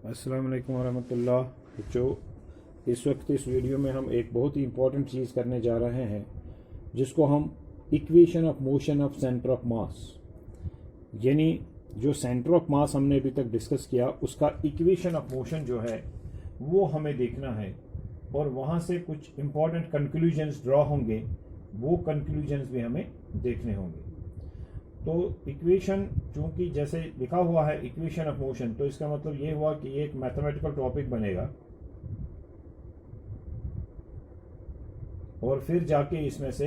अस्सलाम वालेकुम वरहमतुल्लाह। बच्चों, इस वक्त इस वीडियो में हम एक बहुत ही इम्पोर्टेंट चीज़ करने जा रहे हैं जिसको हम equation of motion of centre of mass, यानी जो सेंटर ऑफ मास हमने अभी तक डिस्कस किया उसका इक्वेशन ऑफ मोशन जो है वो हमें देखना है और वहाँ से कुछ इम्पोर्टेंट कंक्लूजन्स ड्रॉ होंगे, वो कंक्लूजन्स भी हमें देखने होंगे। तो इक्वेशन चूंकि जैसे लिखा हुआ है इक्वेशन ऑफ मोशन, तो इसका मतलब ये हुआ कि ये एक मैथमेटिकल टॉपिक बनेगा और फिर जाके इसमें से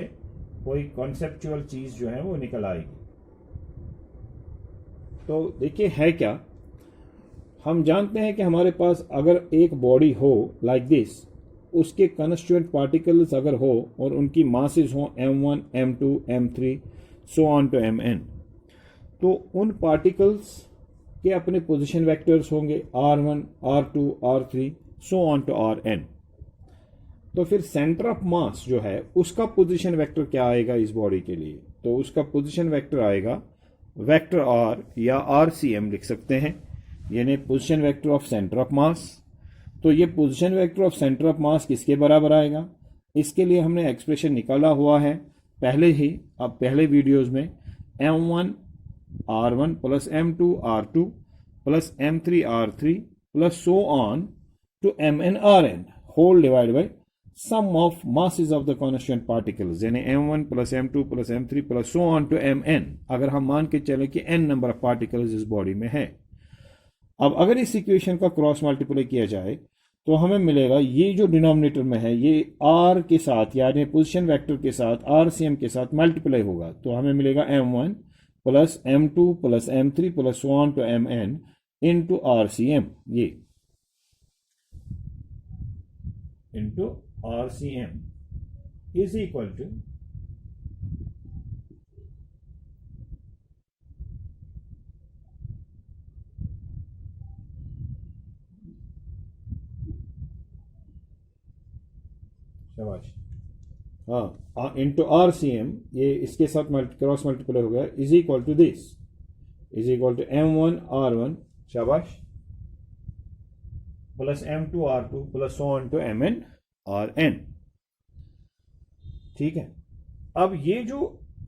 कोई कॉन्सेप्चुअल चीज जो है वो निकल आएगी। तो देखिए है क्या, हम जानते हैं कि हमारे पास अगर एक बॉडी हो लाइक दिस, उसके कंस्टिट्यूएंट पार्टिकल्स अगर हो और उनकी मासेस हो m1 m2 m3 so on to mn, तो उन पार्टिकल्स के अपने पोजीशन वेक्टर्स होंगे r1 r2 r3 so on to rn। तो फिर सेंटर ऑफ मास जो है उसका पोजीशन वेक्टर क्या आएगा इस बॉडी के लिए? तो उसका पोजीशन वेक्टर आएगा वेक्टर r या RCM लिख सकते हैं, यानी position vector of centre of mass. तो ये position vector of centre of mass किसके बराबर आएगा? इसके लिए हमने एक्सप्रेशन निकाला हुआ है पहले ही, अब पहले वीडियोस में, m1 r1 plus m2 r2 plus m3 r3 plus so on to mn rn whole divide by sum of masses of the constituent particles, यानी m1 plus m2 plus m3 plus so on to mn, अगर हम मान के चले कि n number of particles इस body में है। अब अगर इस इक्वेशन का क्रॉस मल्टीप्लाई किया जाए तो हमें मिलेगा ये जो डिनोमिनेटर में है ये r के साथ यानी पोजीशन वेक्टर के साथ RCM के साथ मल्टीप्लाई होगा, तो हमें मिलेगा m1 plus m2 plus m3 plus so on to mn into RCM, ये into RCM is equal to शाबाश, हाँ, इंटू RCM, ये इसके साथ क्रॉस मल्टीप्लाई हो गया, is equal to this, is equal to m1 r1 शाबाश plus m2 r2 plus so on to mn rn। ठीक है, अब ये जो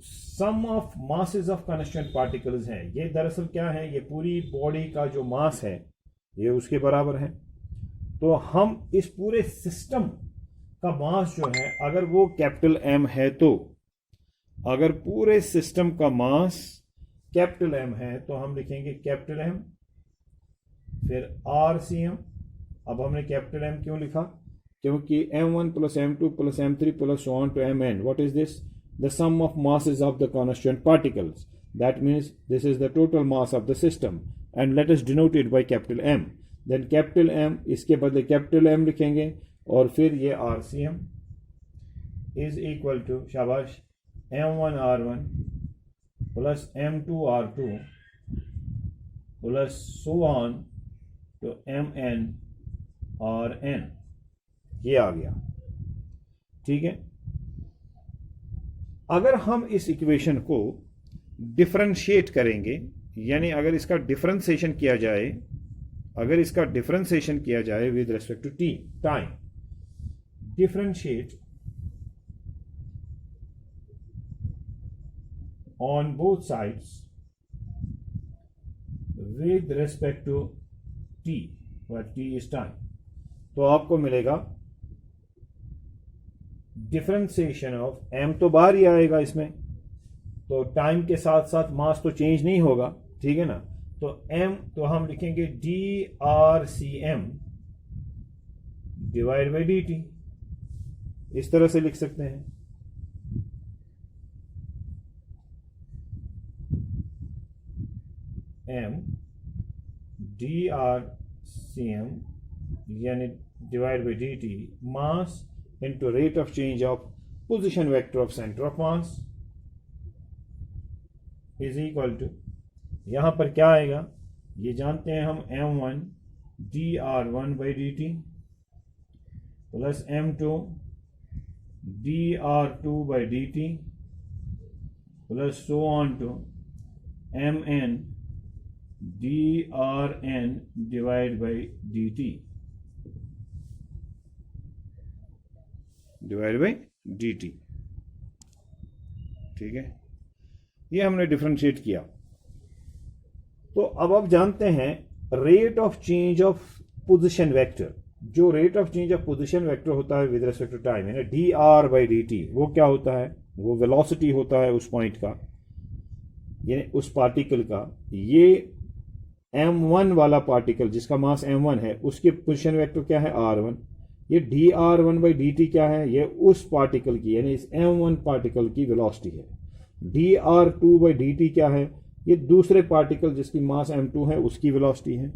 sum of masses of constituent particles हैं, ये दरअसल क्या है, ये पूरी बॉडी का जो मास है ये उसके बराबर है। तो हम इस पूरे सिस्टम का मास जो है, अगर वो कैपिटल M है, तो अगर पूरे सिस्टम का मास कैपिटल M है तो हम लिखेंगे कैपिटल M, फिर RCM। अब हमने कैपिटल M क्यों लिखा? क्योंकि m1 plus m2 plus m3 plus so on to mn, what is this? The sum of masses of the constituent particles, that means this is the total mass of the system and let us denote it by capital M। then capital M, इसके बदले capital M लिखेंगे और फिर ये RCM is equal to शाबाश m1 r1 plus m2 r2 plus so on to mn rn, ये आ गया। ठीक है, अगर हम इस इक्वेशन को डिफरेंशिएट करेंगे, यानी अगर इसका डिफरेंशिएशन किया जाए, अगर इसका डिफरेंशिएशन किया जाए with respect to T time, differentiate on both sides with respect to T, where t is time, तो आपको मिलेगा डिफरेंशिएशन ऑफ m, तो बाहर ही आएगा इसमें, तो टाइम के साथ साथ मास तो चेंज नहीं होगा, ठीक है ना। तो m तो हम लिखेंगे drCm डिवाइड बाई dt, इस तरह से लिख सकते हैं। m drCm यानी divide by dt, mass into rate of change of position vector of center of mass is equal to, यहां पर क्या आएगा ये जानते हैं हम, m1 dr1 by dt plus m2 dr2 by dt plus so on to mn drn divide by dt, divide by dt। ठीक है, ये हमने डिफरेंशिएट किया। तो अब आप जानते हैं rate of change of position vector, जो rate of change of position vector होता है विद रिस्पेक्ट टू टाइम, यानी dr बाई dt, वो क्या होता है? वो वेलोसिटी होता है उस पॉइंट का, यानी उस पार्टिकल का। ये m1 वाला पार्टिकल जिसका मास m1 है, उसके पोजीशन वेक्टर क्या है? r1। ये dr1 बाई dt क्या है? ये उस पार्टिकल की, यानी इस m1 पार्टिकल की वेलोसिटी है। dr2 बाई dt क्या है? ये दूसरे पार्टिकल जिसकी मास m2 है उसकी वेलोसिटी है।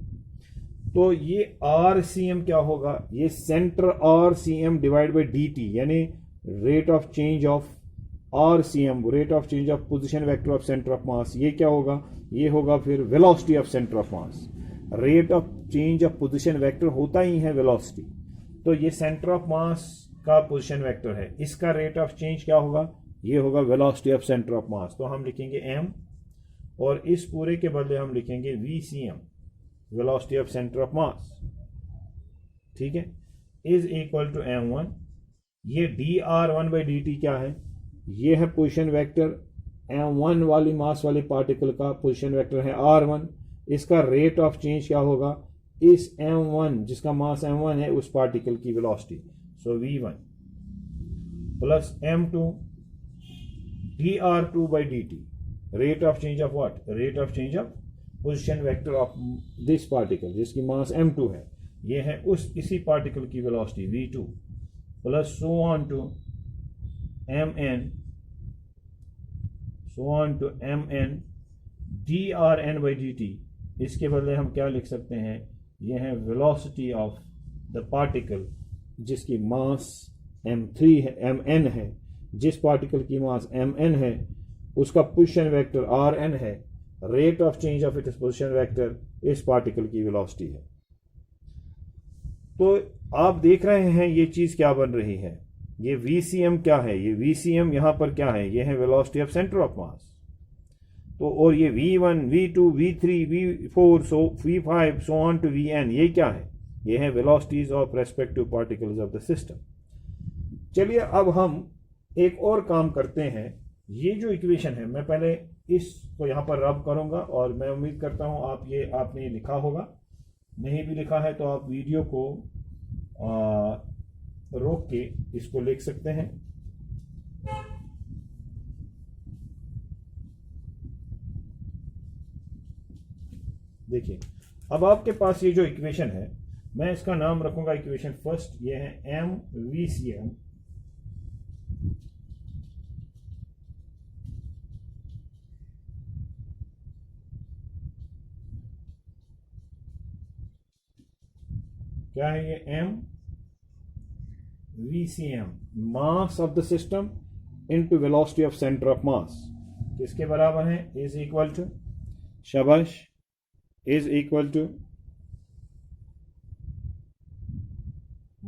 तो ये rcm क्या होगा? ये centre rcm divide by dt, यानी rate of change of rcm, rate of change of position vector of centre of मास। ये क्या होगा? ये होगा फिर velocity of centre of mass. Rate of change of position vector होता ही है वेलोसिटी। तो ये सेंटर ऑफ मास का पोजीशन वेक्टर है, इसका रेट ऑफ चेंज क्या होगा? ये होगा velocity of centre of mass. तो हम लिखेंगे m, और इस पूरे के बदले हम लिखेंगे vcm, velocity of centre of मास। ठीक है, इज इक्वल टू m1। ये dr1 बाई dt क्या है? ये है पोजीशन वेक्टर m1 वाली मास वाले पार्टिकल का पोजीशन वेक्टर है r1। इसका रेट ऑफ चेंज क्या होगा? इस m1 जिसका मास m1 है उस पार्टिकल की velocity. So v1 plus m2 dr2 by dt, rate of change of what? Rate of change of position vector of this particle जिसकी मास m2 है। ये है उस इसी पार्टिकल की velocity v2 plus so on to mn drn by dt। इसके बदले हम क्या लिख सकते हैं? यह है वेलोसिटी ऑफ द पार्टिकल जिसकी मास m3 है, mn है। जिस पार्टिकल की मास mn है उसका पोजीशन वेक्टर rn है। Rate of change of its position vector इस पार्टिकल की वेलोसिटी है। तो आप देख रहे हैं ये चीज क्या बन रही है। ये vcm क्या है? ये vcm यहां पर क्या है? ये है velocity of centre of mass. तो और ये v1, v2, v3, v4, so v5 so on to vn, ये क्या है? ये है velocities of respective particles of the system. चलिए अब हम एक और काम करते हैं। ये जो इक्वेशन है, मैं पहले इसको यहां पर रब करूंगा और मैं उम्मीद करता हूं आपने लिखा होगा। नहीं भी लिखा है तो आप वीडियो को रोक के इसको लिख सकते हैं। देखिए, अब आपके पास ये जो इक्वेशन है, मैं इसका नाम रखूंगा इक्वेशन फर्स्ट। ये है mvcm क्या है? ये mvcm, mass of the system into velocity of centre of mass, किसके बराबर है? इज इक्वल टू, शाबाश, is equal to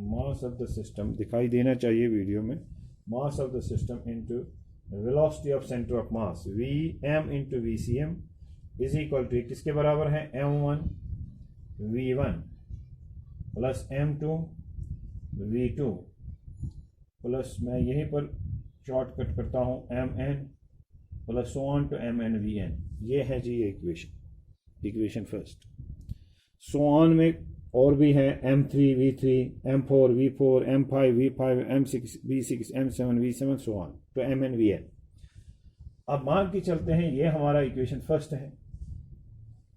mass of the system, दिखाई देना चाहिए वीडियो में, mass of the system into velocity of centre of mass, vm into vcm is equal to किसके बराबर है? m1 v1 plus m2 v2 plus, मैं यहीं पर शॉर्टकट करता हूं, mn plus so on to mn vn। ये है जी इक्वेशन फर्स्ट। सो ऑन में और भी है m3 v3 m4 v4 m5 v5 m6 v6 m7 v7 so on तो mn vn। अब मान के चलते हैं ये हमारा इक्वेशन फर्स्ट है,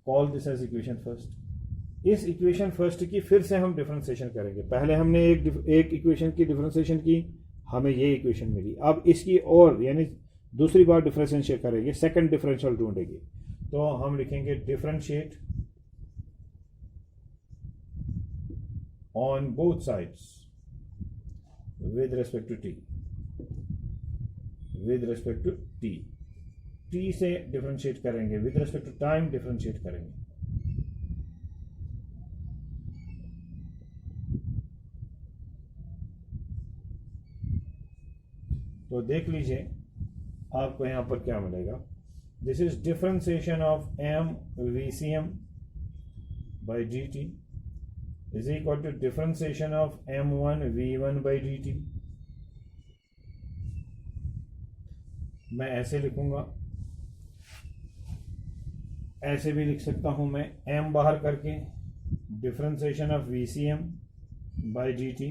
call this as equation first. इस इक्वेशन फर्स्ट की फिर से हम डिफरेंशिएशन करेंगे। पहले हमने एक इक्वेशन की डिफरेंशिएशन की, हमें ये इक्वेशन मिली। अब इसकी और यानी दूसरी बार डिफरेंशिएट करेंगे, सेकंड डिफरेंशियल ढूंढेंगे। तो हम लिखेंगे differentiate on both sides with respect to T, with respect to T. T से डिफरेंशिएट करेंगे, with respect to time differentiate करेंगे। तो देख लीजिए आपको यहां पर क्या मिलेगा। This is differentiation of m vcm by dt is equal to differentiation of m1 v1 by dt। मैं ऐसे लिखूंगा, ऐसे भी लिख सकता हूं मैं, m बाहर करके differentiation of VCM by dt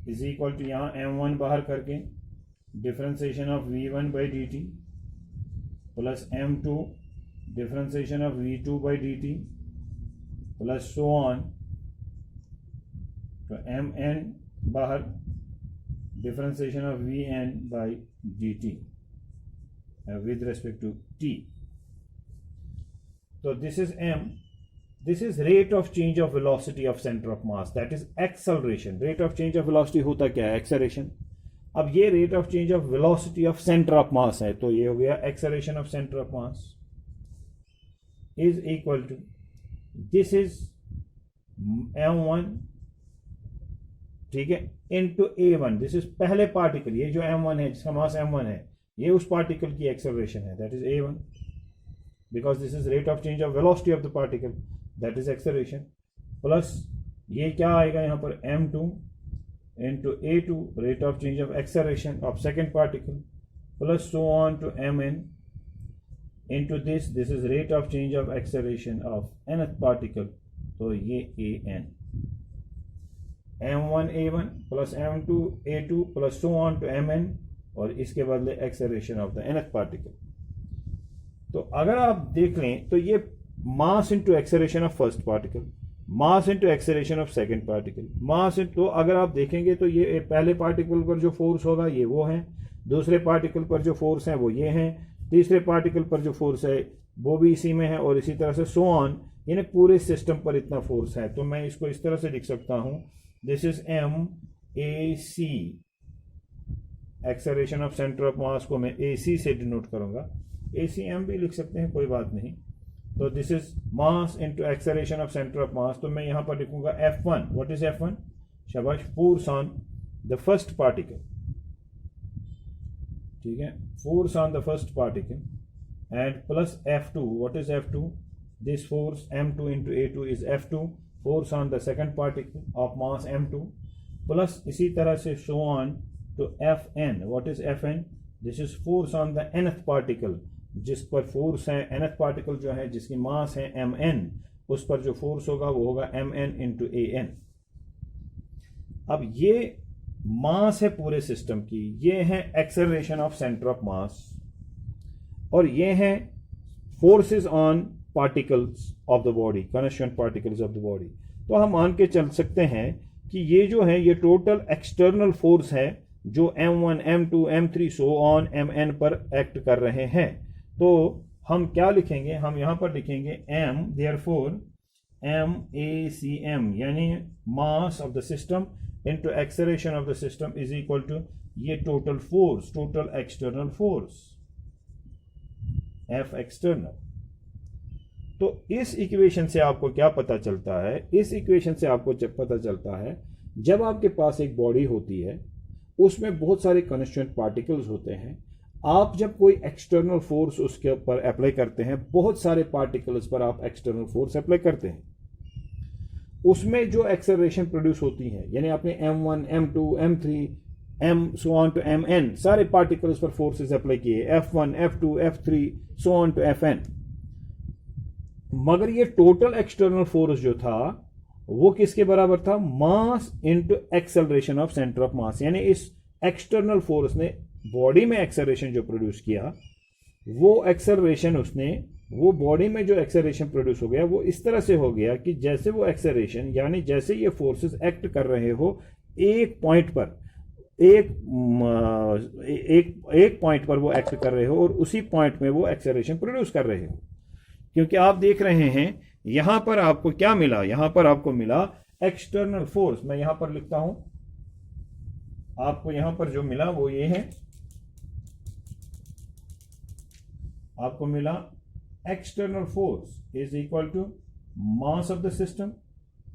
is equal to यहाँ m1 बाहर करके differentiation of V1 by dt plus m2 differentiation of V2 by dt plus so on, तो mn बाहर differentiation of Vn by dt with respect to t। तो this is m, this is rate of change of velocity of center of mass, that is acceleration। rate of change of velocity होता क्या है? acceleration। अब ये rate of change of velocity of center of mass है, तो ये हो गया acceleration of center of mass is equal to, this is m1, ठीक है, into a1, this is पहले पार्टिकल, ये जो m1 है जिसका मास m1 है, ये उस पार्टिकल की acceleration है, that is a1, because this is rate of change of velocity of the particle, that is acceleration, plus ये क्या आएगा यहाँ पर m2 into a2, rate of change of acceleration of second particle, plus so on to mn into this is rate of change of acceleration of nth particle, तो ये an, m1 a1 plus m2 a2 plus so on to mn, और इसके बदले acceleration of the nth particle। तो अगर आप देख लें तो ये mass into acceleration of first particle, mass into acceleration of second particle, mass into, तो अगर आप देखेंगे तो ये पहले पार्टिकल पर जो फोर्स होगा ये वो है, दूसरे पार्टिकल पर जो फोर्स है वो ये हैं, तीसरे पार्टिकल पर जो फोर्स है वो भी इसी में है, और इसी तरह से सो ऑन, यानी पूरे सिस्टम पर इतना फोर्स है। तो मैं इसको इस तरह से लिख सकता हूँ, this is M A C, acceleration of centre of mass को मैं ए सी से डिनोट करूंगा, ACM भी लिख सकते हैं, कोई बात नहीं। तो this is mass into acceleration of centre of mass, तो मैं यहां पर लिखूंगा F1। What is F1? शाबाश, force on the first particle, ठीक है, force on the first particle, and plus F2। What is F2? This force m2 into a2 is F2, force on the second particle of mass m2, plus इसी तरह से so on to Fn। What is Fn? This is force on the nth particle, जिस पर force है nth particle जो है जिसकी मास है mn, उस पर जो फोर्स होगा वो होगा mn into an। अब ये मास है पूरे सिस्टम की, ये है एक्सेलरेशन ऑफ सेंटर ऑफ मास, और ये है forces on particles of the body, constituent particles of the body. तो हम मान के चल सकते हैं कि ये जो है ये टोटल एक्सटर्नल फोर्स है जो m1 m2 m3 so on mn पर एक्ट कर रहे हैं। तो हम क्या लिखेंगे? हम यहां पर लिखेंगे m, देयरफॉर MACM यानी mass of the system into acceleration of the system is equal to ये total force, total external force F external. तो इस इक्वेशन से आपको क्या पता चलता है? इस इक्वेशन से आपको पता चलता है जब आपके पास एक बॉडी होती है उसमें बहुत सारे कॉन्स्टिट्यूएंट पार्टिकल्स होते हैं, आप जब कोई एक्सटर्नल फोर्स उसके ऊपर अप्लाई करते हैं, बहुत सारे पार्टिकल्स पर आप एक्सटर्नल फोर्स अप्लाई करते हैं, उसमें जो एक्सेलरेशन प्रोड्यूस होती है, यानी आपने m1 m2 m3 m so on to mn सारे पार्टिकल्स पर फोर्सेस अप्लाई किए, f1 f2 f3 so on to fn, मगर ये टोटल एक्सटर्नल फोर्स जो था वो किसके बराबर था? मास into acceleration of centre of mass, यानी इस एक्सटर्नल फोर्स ने बॉडी में एक्सेलरेशन जो प्रोड्यूस किया, वो एक्सेलरेशन उसने, वो बॉडी में जो एक्सेलरेशन प्रोड्यूस हो गया वो इस तरह से हो गया कि जैसे वो एक्सेलरेशन, यानी जैसे ये फोर्सेस एक्ट कर रहे हो एक पॉइंट पर, एक पॉइंट पर वो एक्ट कर रहे हो और उसी पॉइंट में वो एक्सेलरेशन प्रोड्यूस कर रहे हो। क्योंकि आप देख रहे हैं यहां पर आपको क्या मिला? यहां पर आपको मिला एक्सटर्नल फोर्स। मैं यहां पर लिखता हूं, आपको यहां पर जो मिला वो ये है, आपको मिला external force is equal to mass of the system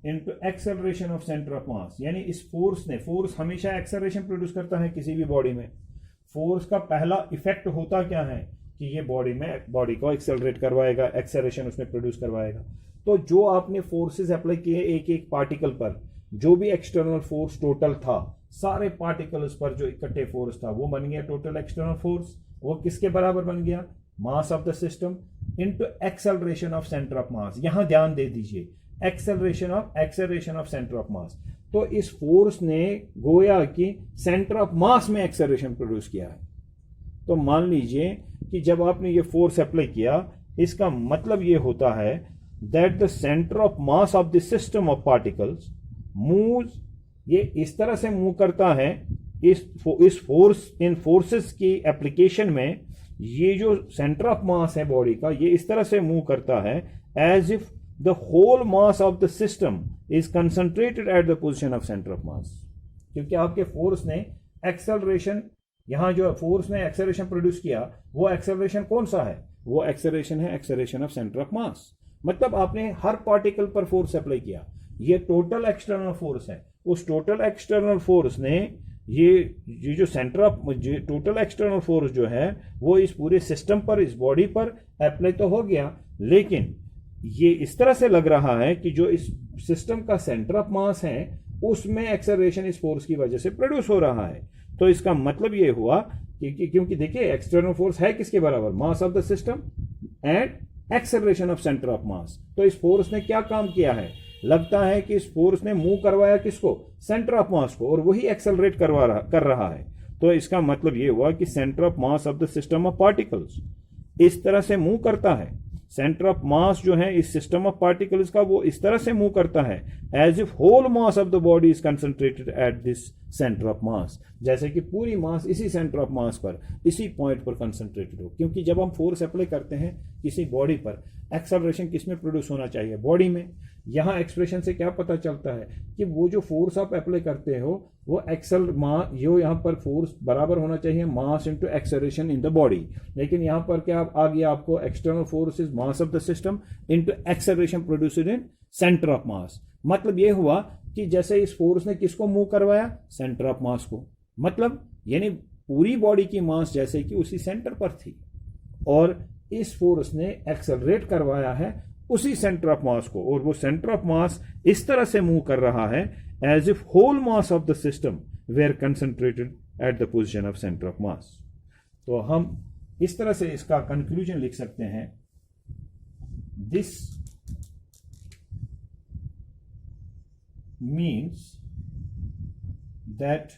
into acceleration of centre of mass. यानी इस फोर्स ने, फोर्स हमेशा एक्सेलरेशन प्रोड्यूस करता है किसी भी बॉडी में। फोर्स का पहला इफेक्ट होता क्या है कि ये बॉडी को एक्सेलरेट करवाएगा, एक्सेलरेशन उसमें प्रोड्यूस करवाएगा। तो जो आपने फोर्सेस अप्लाई किए एक एक पार्टिकल पर, जो भी एक्सटर्नल फोर्स टोटल था, सारे पार्टिकल्स पर जो इकट्ठे फोर्स था वो बन गया टोटल एक्सटर्नल फोर्स। वो किसके बराबर बन गया? मास of the system into acceleration of centre of मास। यहां ध्यान दे दीजिए, acceleration of centre of mass. तो इस फोर्स ने गोया कि सेंटर ऑफ मास में एक्सेलरेशन प्रोड्यूस किया है। तो मान लीजिए कि जब आपने ये फोर्स अप्लाई किया, इसका मतलब ये होता है that the centre of mass of the system of particles moves, ये इस तरह से मूव करता है, इस फोर्स, इन फोर्सेस की एप्लीकेशन में ये जो सेंटर ऑफ मास है बॉडी का, ये इस तरह से मूव करता है as if the whole mass of the system is concentrated at the position of centre of mass. क्योंकि आपके फोर्स ने एक्सेलरेशन, यहां जो फोर्स ने एक्सेलरेशन प्रोड्यूस किया, वो एक्सेलरेशन कौन सा है? वो एक्सेलरेशन है एक्सेलरेशन ऑफ सेंटर ऑफ मास। मतलब आपने हर पार्टिकल पर फोर्स अप्लाई किया, ये टोटल एक्सटर्नल फोर्स है। उस टोटल एक्सटर्नल फोर्स ने ये जो centre of total external force जो है वो इस पूरे सिस्टम पर, इस बॉडी पर अप्लाई तो हो गया, लेकिन ये इस तरह से लग रहा है कि जो इस सिस्टम का सेंटर ऑफ मास है उसमें एक्सेलरेशन इस फोर्स की वजह से प्रोड्यूस हो रहा है। तो इसका मतलब ये हुआ कि क्योंकि देखिए एक्सटर्नल फोर्स है किसके बराबर? मास of the system and acceleration of centre of mass. तो इस फोर्स ने क्या काम किया है? लगता है कि इस फोर्स ने मूव करवाया किसको? सेंटर ऑफ मास को, और वही एक्सेलरेट कर रहा है। तो इसका मतलब यह हुआ कि centre of mass of the system of particles इस तरह से मूव करता है। सेंटर ऑफ मास जो है इस सिस्टम ऑफ पार्टिकल्स का, वो इस तरह से मूव करता है as if whole mass of the body is concentrated at this centre of mass, जैसे कि पूरी मास इसी सेंटर ऑफ मास पर, इसी पॉइंट पर कंसंट्रेटेड हो। क्योंकि जब हम फोर्स अप्लाई करते हैं किसी बॉडी पर, एक्सेलरेशन किस में प्रोड्यूस होना चाहिए? बॉडी में। यहां एक्सप्रेशन से क्या पता चलता है कि वो जो फोर्स आप अप्लाई करते हो वो यो यहां पर फोर्स बराबर होना चाहिए मास into acceleration in the body. लेकिन यहां पर क्या आ गया आपको? External force is mass of the system into acceleration produced in centre of मास। मतलब ये हुआ कि जैसे इस फोर्स ने किसको मूव करवाया? सेंटर ऑफ मास को। मतलब यानी पूरी बॉडी की मास जैसे कि उसी सेंटर पर थी, और इस फोर्स ने एक्सेलरेट करवाया है उसी सेंटर ऑफ मास को, और वो सेंटर ऑफ मास इस तरह से मूव कर रहा है as if whole mass of the system were concentrated at the position of centre of mass. तो हम इस तरह से इसका कंक्लूजन लिख सकते हैं, this means that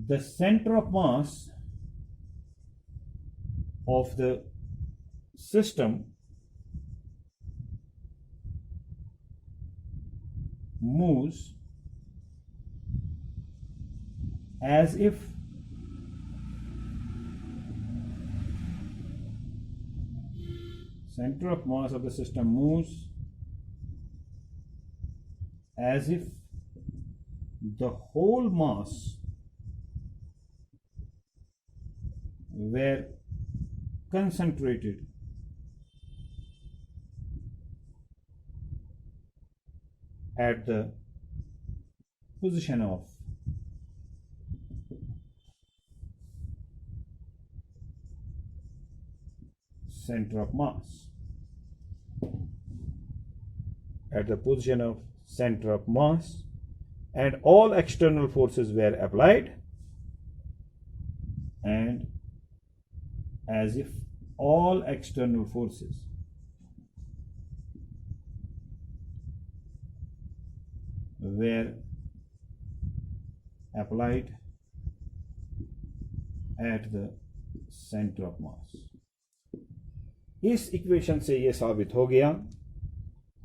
the centre of mass of the system moves as if center of mass of the system moves as if the whole mass were concentrated at the position of center of mass, at the position of center of mass, and all external forces were applied, and as if all external forces were applied at the center of mass। इस equation से यह साबित हो गया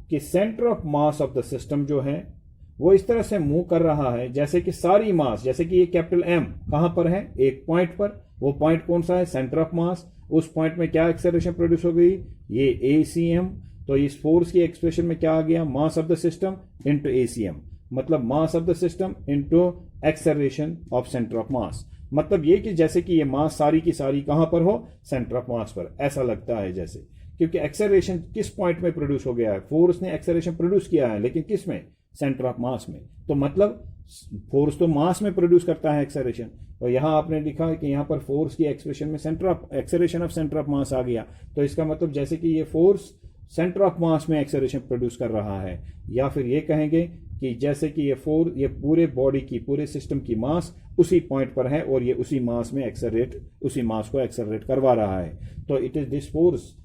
कि centre of mass of the system जो है वो इस तरह से मूव कर रहा है जैसे कि सारी मास, जैसे कि ये कैपिटल एम कहां पर है? एक पॉइंट पर। वो पॉइंट कौन सा है? सेंटर ऑफ मास। उस पॉइंट में क्या एक्सेलरेशन प्रोड्यूस हो गई? ये ACM। तो इस फोर्स की एक्सप्रेशन में क्या आ गया? मास of the system into ACM, मतलब मास of the system into acceleration of centre of मास। मतलब ये कि जैसे कि ये मास सारी की सारी कहां पर हो? सेंटर ऑफ मास पर। ऐसा लगता है जैसे, क्योंकि एक्सेलरेशन किस पॉइंट में प्रोड्यूस हो गया है? फोर्स ने एक्सेलरेशन प्रोड्यूस किया है, लेकिन किस में? सेंटर ऑफ मास में। तो मतलब फोर्स तो मास में प्रोड्यूस करता है एक्सेलरेशन, तो यहाँ आपने लिखा है कि यहाँ पर फोर्स की एक्सप्रेशन में centre of acceleration of centre of mass आ गया, तो इसका मतलब जैसे कि ये फोर्स सेंटर ऑफ मास में एक्सेलरेशन प्रोड्यूस कर रहा है, या फिर ये कहेंगे कि जैसे कि ये पूरे बॉडी की, पूरे सिस्टम की मास उसी पॉइंट पर है और ये उसी मास में उसी मास को एक्सेलरेट करवा रहा है। तो it is this force,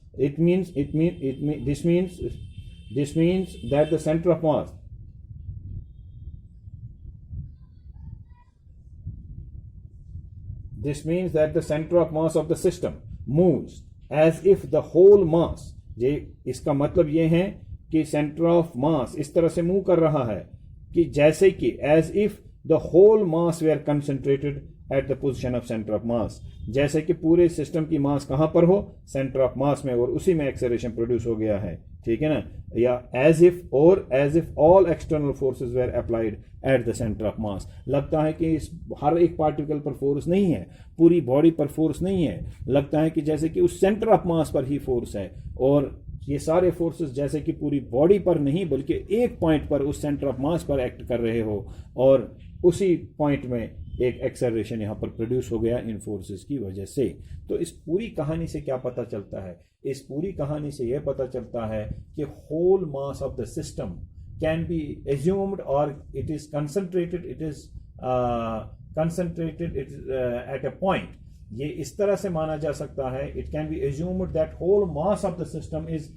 this means that the center of mass of the system moves as if the whole mass, ये इसका मतलब ये है कि सेंटर ऑफ मास इस तरह से मूव कर रहा है कि जैसे कि as if the whole mass were concentrated at the position of centre of mass, जैसे कि पूरे सिस्टम की मास कहां पर हो, सेंटर ऑफ मास में, और उसी में एक्सेलरेशन प्रोड्यूस हो गया है, ठीक है ना। या as if all external forces were applied at the centre of mass, लगता है कि इस हर एक पार्टिकल पर फोर्स नहीं है, पूरी बॉडी पर फोर्स नहीं है, लगता है कि जैसे कि उस सेंटर ऑफ मास पर ही फोर्स है, और ये सारे फोर्सेस जैसे कि पूरी बॉडी पर नहीं बल्कि एक पॉइंट पर उस सेंटर ऑफ मास पर एक्ट कर रहे हो, और उसी पॉइंट में एक एक्सेलरेशन यहाँ पर प्रोड्यूस हो गया इन फोर्सेस की वजह से। तो इस पूरी कहानी से क्या पता चलता है? इस पूरी कहानी से यह पता चलता है कि whole mass of the system can be assumed और it is concentrated at a point. ये इस तरह से माना जा सकता है, it can be assumed that whole mass of the system is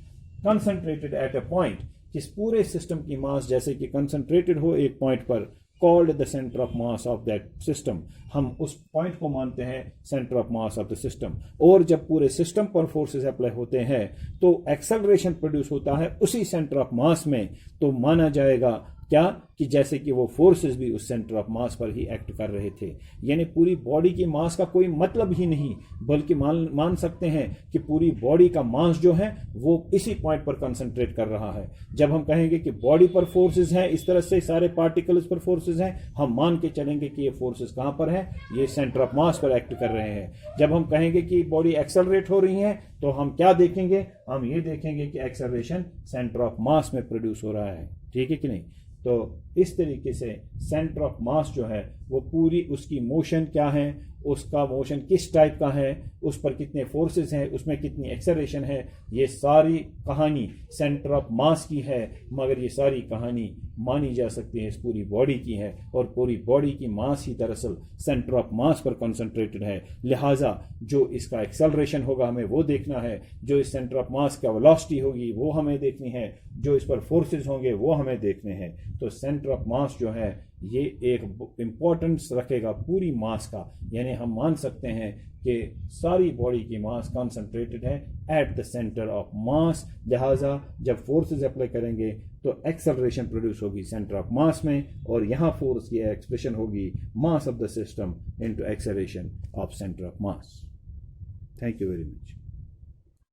concentrated at a point, कि पूरे सिस्टम की मास जैसे कि कंसंट्रेटेड हो एक पॉइंट पर, called the center of mass of that system, हम उस पॉइंट को मानते हैं centre of mass of the system. और जब पूरे सिस्टम पर फोर्सेस अप्लाई होते हैं तो एक्सेलरेशन प्रोड्यूस होता है उसी सेंटर ऑफ मास में, तो माना जाएगा क्या कि जैसे कि वो फोर्सेस भी उस सेंटर ऑफ मास पर ही एक्ट कर रहे थे। यानी पूरी बॉडी की मास का कोई मतलब ही नहीं, बल्कि मान सकते हैं कि पूरी बॉडी का मास जो है वो इसी पॉइंट पर कंसंट्रेट कर रहा है। जब हम कहेंगे कि बॉडी पर फोर्सेस हैं, इस तरह से सारे पार्टिकल्स पर फोर्सेस हैं, हम मान के चलेंगे कि ये फोर्सेस कहां पर हैं, ये सेंटर ऑफ मास पर एक्ट कर रहे हैं। जब हम कहेंगे कि बॉडी एक्सेलरेट हो रही है तो हम क्या देखेंगे, हम ये देखेंगे कि एक्सेलरेशन सेंटर ऑफ मास में प्रोड्यूस हो रहा है, ठीक है कि नहीं। तो इस तरीके से सेंटर ऑफ मास जो है वो पूरी उसकी मोशन क्या है, उसका मोशन किस टाइप का है, उस पर कितने फोर्सेस हैं, उसमें कितनी एक्सेलरेशन है, ये सारी कहानी सेंटर ऑफ मास की है। मगर ये सारी कहानी मानी जा सकती है इस पूरी बॉडी की है, और पूरी बॉडी की मास ही दरअसल सेंटर ऑफ मास पर कंसंट्रेटेड है। लिहाजा जो इसका एक्सेलरेशन होगा हमें वो देखना है, जो इस सेंटर ऑफ मास का वेलोसिटी होगी वो हमें देखनी है, जो इस पर फोर्सेस होंगे वो हमें देखने हैं। तो सेंटर ऑफ मास जो है ये एक इम्पोर्टेंस रखेगा पूरी मास का, यानी हम मान सकते हैं कि सारी बॉडी की मास कंसंट्रेटेड है एट द सेंटर ऑफ मास। लिहाजा जब फोर्सेस अप्लाई करेंगे तो एक्सेलरेशन प्रोड्यूस होगी सेंटर ऑफ मास में, और यहाँ फोर्स की एक्सप्रेशन होगी मास of the system into acceleration of centre of mass. Thank you very much.